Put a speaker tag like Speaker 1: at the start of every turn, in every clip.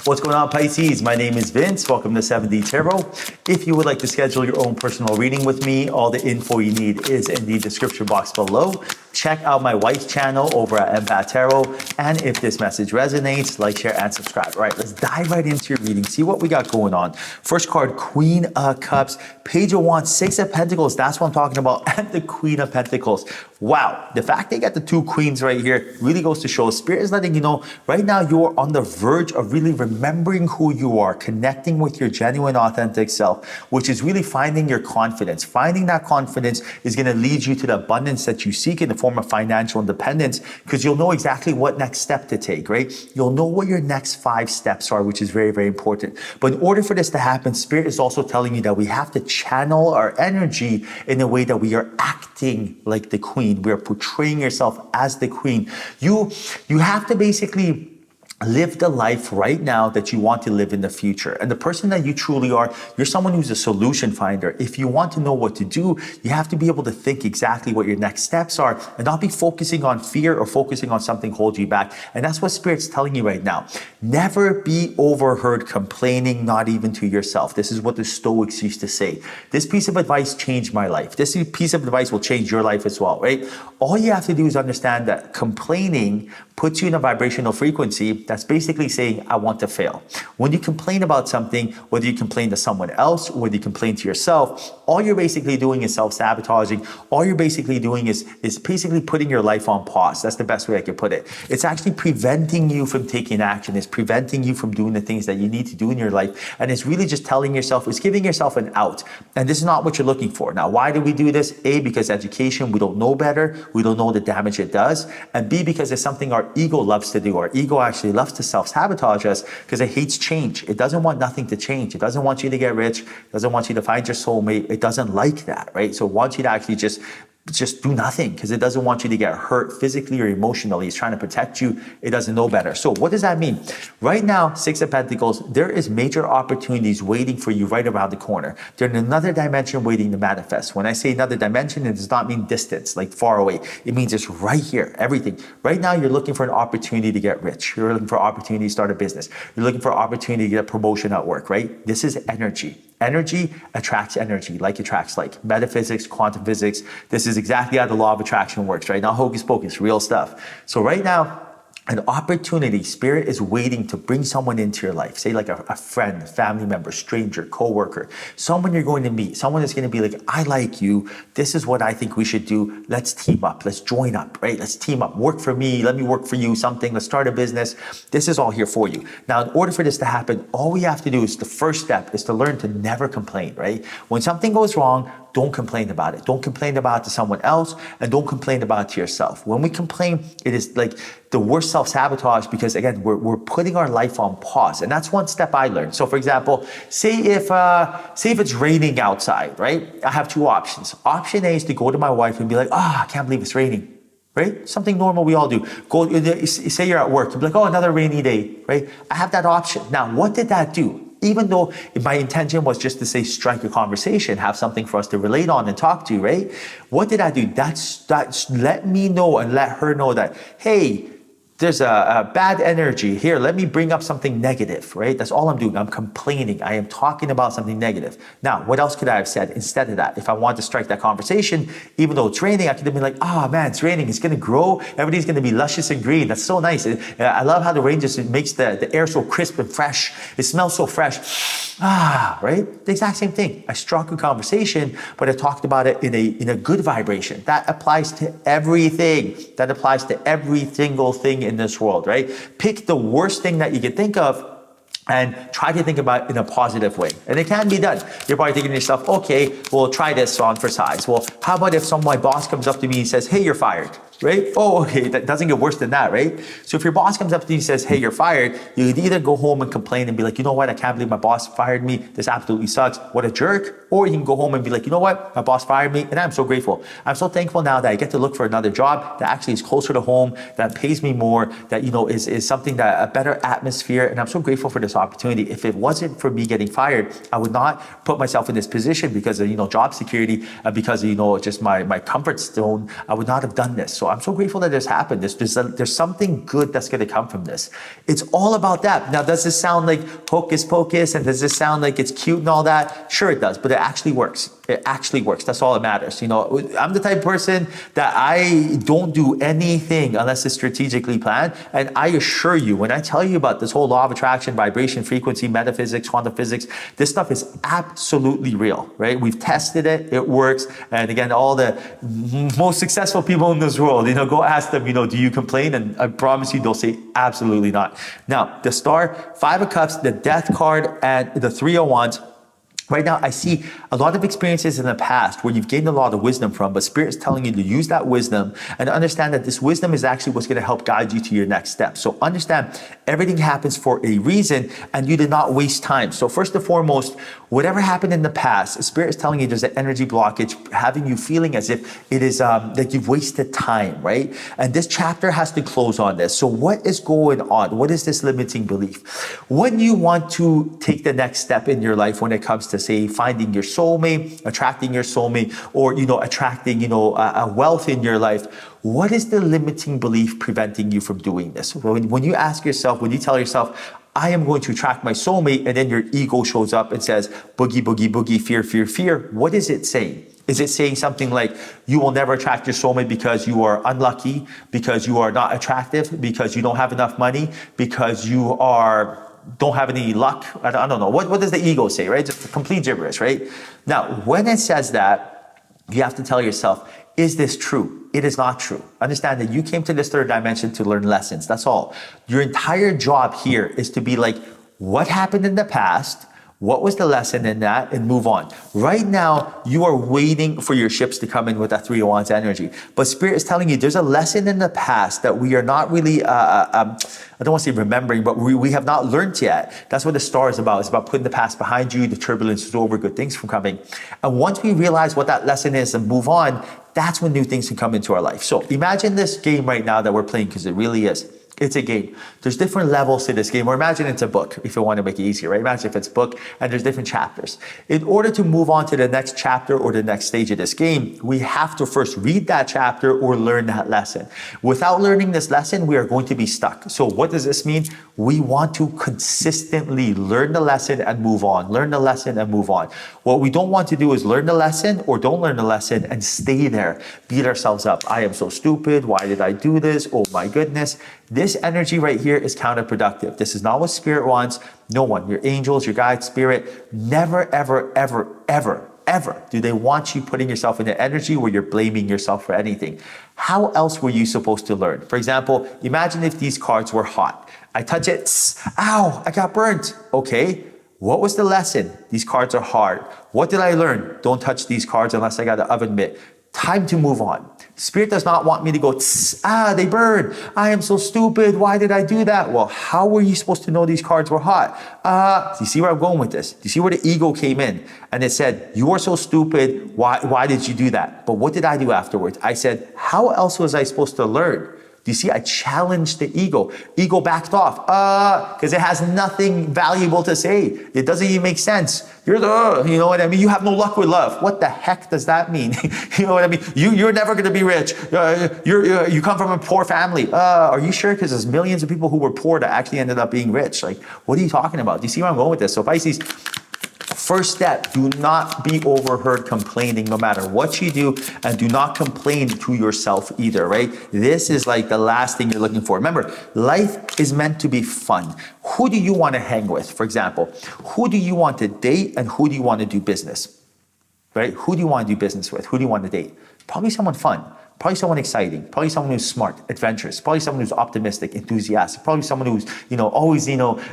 Speaker 1: What's going on, Pisces? My name is Vince. Welcome to 7D Tarot. If you would like to schedule your own personal reading with me, all the info you need is in the description box below. Check out my wife's channel over at Empath Tarot. And if this message resonates, like, share, and subscribe. All right, let's dive right into your reading. See what we got going on. First card, Queen of Cups, Page of Wands, Six of Pentacles. That's what I'm talking about. And the Queen of Pentacles. Wow, the fact they got the two queens right here really goes to show Spirit is letting you know right now you're on the verge of really remembering who you are, connecting with your genuine, authentic self, which is really finding your confidence. Finding that confidence is going to lead you to the abundance that you seek in the form of financial independence, because you'll know exactly what next step to take, right? You'll know what your next 5 steps are, which is very, very important. But in order for this to happen, Spirit is also telling you that we have to channel our energy in a way that we are acting like the queen. We are portraying yourself as the queen. You have to basically live the life right now that you want to live in the future. And the person that you truly are, you're someone who's a solution finder. If you want to know what to do, you have to be able to think exactly what your next steps are and not be focusing on fear or focusing on something holding you back. And that's what Spirit's telling you right now. Never be overheard complaining, not even to yourself. This is what the Stoics used to say. This piece of advice changed my life. This piece of advice will change your life as well, right? All you have to do is understand that complaining puts you in a vibrational frequency that's basically saying, I want to fail. When you complain about something, whether you complain to someone else, or whether you complain to yourself, all you're basically doing is self-sabotaging. All you're basically doing is basically putting your life on pause. That's the best way I could put it. It's actually preventing you from taking action. It's preventing you from doing the things that you need to do in your life. And it's really just telling yourself, it's giving yourself an out. And this is not what you're looking for. Now, why do we do this? A, because education, we don't know better. We don't know the damage it does. And B, because it's something our ego loves to do. Our ego actually loves to self-sabotage us because it hates change. It doesn't want nothing to change. It doesn't want you to get rich. It doesn't want you to find your soulmate. It doesn't like that, right? So it wants you to actually just do nothing because it doesn't want you to get hurt physically or emotionally. It's trying to protect you. It doesn't know better. So what does that mean? Right now, Six of Pentacles, there is major opportunities waiting for you right around the corner. They're in another dimension waiting to manifest. When I say another dimension, it does not mean distance, like far away. It means it's right here, everything. Right now, you're looking for an opportunity to get rich. You're looking for an opportunity to start a business. You're looking for an opportunity to get a promotion at work, right? This is energy. Energy attracts energy, like attracts like. Metaphysics, quantum physics, this is exactly how the law of attraction works, right? Not hocus pocus, real stuff. So right now, an opportunity, Spirit is waiting to bring someone into your life. Say like a friend, family member, stranger, coworker, someone you're going to meet, someone that's going to be like, I like you. This is what I think we should do. Let's team up. Let's join up, right? Let's team up. Work for me. Let me work for you. Something. Let's start a business. This is all here for you. Now, in order for this to happen, all we have to do is the first step is to learn to never complain, right? When something goes wrong, don't complain about it. Don't complain about it to someone else, and don't complain about it to yourself. When we complain, it is like the worst self-sabotage because, again, we're putting our life on pause. And that's one step I learned. So, for example, say if it's raining outside, right? I have 2 options. Option A is to go to my wife and be like, I can't believe it's raining. Right? Something normal we all do. Go, say you're at work, you'll be like, another rainy day, right? I have that option. Now, what did that do? Even though my intention was just to say, strike a conversation, have something for us to relate on and talk to, right? What did I do? That's let me know and let her know that, hey, there's a bad energy here. Let me bring up something negative, right? That's all I'm doing. I'm complaining. I am talking about something negative. Now, what else could I have said instead of that? If I wanted to strike that conversation, even though it's raining, I could have been like, man, it's raining. It's going to grow. Everything's going to be luscious and green. That's so nice. I love how the rain just makes the air so crisp and fresh. It smells so fresh. Right? The exact same thing. I struck a conversation, but I talked about it in a good vibration. That applies to everything. That applies to every single thing in this world, right? Pick the worst thing that you can think of and try to think about it in a positive way. And it can be done. You're probably thinking to yourself, okay, well, try this on for size. Well, how about if my boss comes up to me and says, hey, you're fired? Right? Okay, that doesn't get worse than that, right? So if your boss comes up to you and says, hey, you're fired, you could either go home and complain and be like, you know what, I can't believe my boss fired me. This absolutely sucks. What a jerk. Or you can go home and be like, you know what, my boss fired me and I'm so grateful. I'm so thankful now that I get to look for another job that actually is closer to home, that pays me more, that, is something that a better atmosphere. And I'm so grateful for this opportunity. If it wasn't for me getting fired, I would not put myself in this position because of, job security, because of, just my comfort zone. I would not have done this. So So I'm so grateful that this happened. There's something good that's going to come from this. It's all about that. Now, does this sound like hocus pocus, and does this sound like it's cute and all that? Sure it does, but it actually works. It actually works. That's all that matters. You know, I'm the type of person that I don't do anything unless it's strategically planned. And I assure you, when I tell you about this whole law of attraction, vibration, frequency, metaphysics, quantum physics, this stuff is absolutely real, right? We've tested it. It works. And again, all the most successful people in this world, you know, go ask them, you know, do you complain? And I promise you, they'll say absolutely not. Now, the star, 5 of cups, the death card, and the 3 of wands. Right now, I see a lot of experiences in the past where you've gained a lot of wisdom from, but Spirit is telling you to use that wisdom and understand that this wisdom is actually what's going to help guide you to your next step. So understand everything happens for a reason and you did not waste time. So first and foremost, whatever happened in the past, Spirit is telling you there's an energy blockage, having you feeling as if it is like you've wasted time, right? And this chapter has to close on this. So what is going on? What is this limiting belief? When you want to take the next step in your life when it comes to, say, finding your soulmate, attracting your soulmate, or, you know, attracting, you know, a wealth in your life, what is the limiting belief preventing you from doing this? When you ask yourself, when you tell yourself, I am going to attract my soulmate, and then your ego shows up and says, boogie, boogie, boogie, fear, fear, fear, what is it saying? Is it saying something like, you will never attract your soulmate because you are unlucky, because you are not attractive, because you don't have enough money, because you don't have any luck? I don't know. What does the ego say, right? Just complete gibberish, right? Now, when it says that, you have to tell yourself, is this true? It is not true. Understand that you came to this third dimension to learn lessons. That's all. Your entire job here is to be like, what happened in the past? What was the lesson in that? And move on. Right now, you are waiting for your ships to come in with that 3 of wands energy. But Spirit is telling you there's a lesson in the past that we are not really, I don't want to say remembering, but we have not learned yet. That's what the star is about. It's about putting the past behind you. The turbulence is over, good things from coming. And once we realize what that lesson is and move on, that's when new things can come into our life. So imagine this game right now that we're playing, because it really is. It's a game. There's different levels to this game, or imagine it's a book, if you want to make it easier, right? Imagine if it's a book and there's different chapters. In order to move on to the next chapter or the next stage of this game, we have to first read that chapter or learn that lesson. Without learning this lesson, we are going to be stuck. So what does this mean? We want to consistently learn the lesson and move on. Learn the lesson and move on. What we don't want to do is learn the lesson or don't learn the lesson and stay there. Beat ourselves up. I am so stupid. Why did I do this? Oh my goodness. This energy right here is counterproductive. This is not what Spirit wants. No one, your angels, your guides, Spirit, never, ever, ever, ever, ever do they want you putting yourself in an energy where you're blaming yourself for anything. How else were you supposed to learn? For example, imagine if these cards were hot. I touch it, ow, I got burnt. Okay, what was the lesson? These cards are hard. What did I learn? Don't touch these cards unless I got an oven mitt. Time to move on. Spirit does not want me to go, they burn. I am so stupid. Why did I do that? Well, how were you supposed to know these cards were hot? Do you see where I'm going with this? Do you see where the ego came in? And it said, you are so stupid. Why did you do that? But what did I do afterwards? I said, how else was I supposed to learn? Do you see? I challenged the ego. Ego backed off because it has nothing valuable to say. It doesn't even make sense. You know what I mean? You have no luck with love. What the heck does that mean? You know what I mean? You're never going to be rich. You come from a poor family. Are you sure? Because there's millions of people who were poor that actually ended up being rich. Like, what are you talking about? Do you see where I'm going with this? So Pisces, first step, do not be overheard complaining no matter what you do, and do not complain to yourself either, right? This is like the last thing you're looking for. Remember, life is meant to be fun. Who do you want to hang with? For example, who do you want to date and who do you want to do business, right? Who do you want to do business with? Who do you want to date? Probably someone fun. Probably someone exciting, probably someone who's smart, adventurous, probably someone who's optimistic, enthusiastic, probably someone who's, always,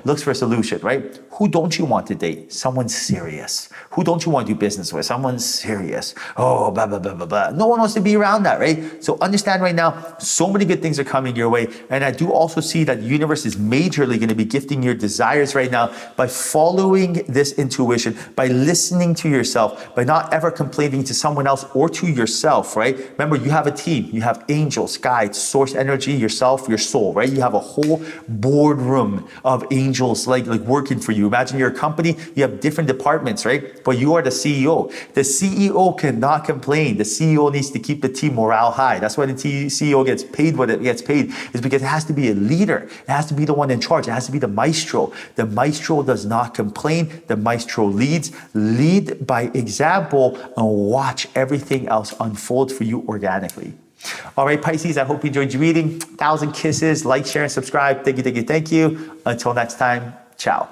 Speaker 1: looks for a solution, right? Who don't you want to date? Someone serious. Who don't you want to do business with? Someone serious. Oh, blah, blah, blah, blah, blah. No one wants to be around that, right? So understand right now, so many good things are coming your way. And I do also see that the universe is majorly going to be gifting your desires right now by following this intuition, by listening to yourself, by not ever complaining to someone else or to yourself, right? Remember, you have a team. You have angels, guides, source energy, yourself, your soul, right? You have a whole boardroom of angels like working for you. Imagine you're a company, you have different departments, right? But you are the CEO. The CEO cannot complain. The CEO needs to keep the team morale high. That's why the CEO gets paid what it gets paid, is because it has to be a leader. It has to be the one in charge. It has to be the maestro. The maestro does not complain. The maestro leads. Lead by example and watch everything else unfold for you organically. All right, Pisces, I hope you enjoyed your reading. 1,000 kisses. Like, share, and subscribe. Thank you, thank you, thank you. Until next time, ciao.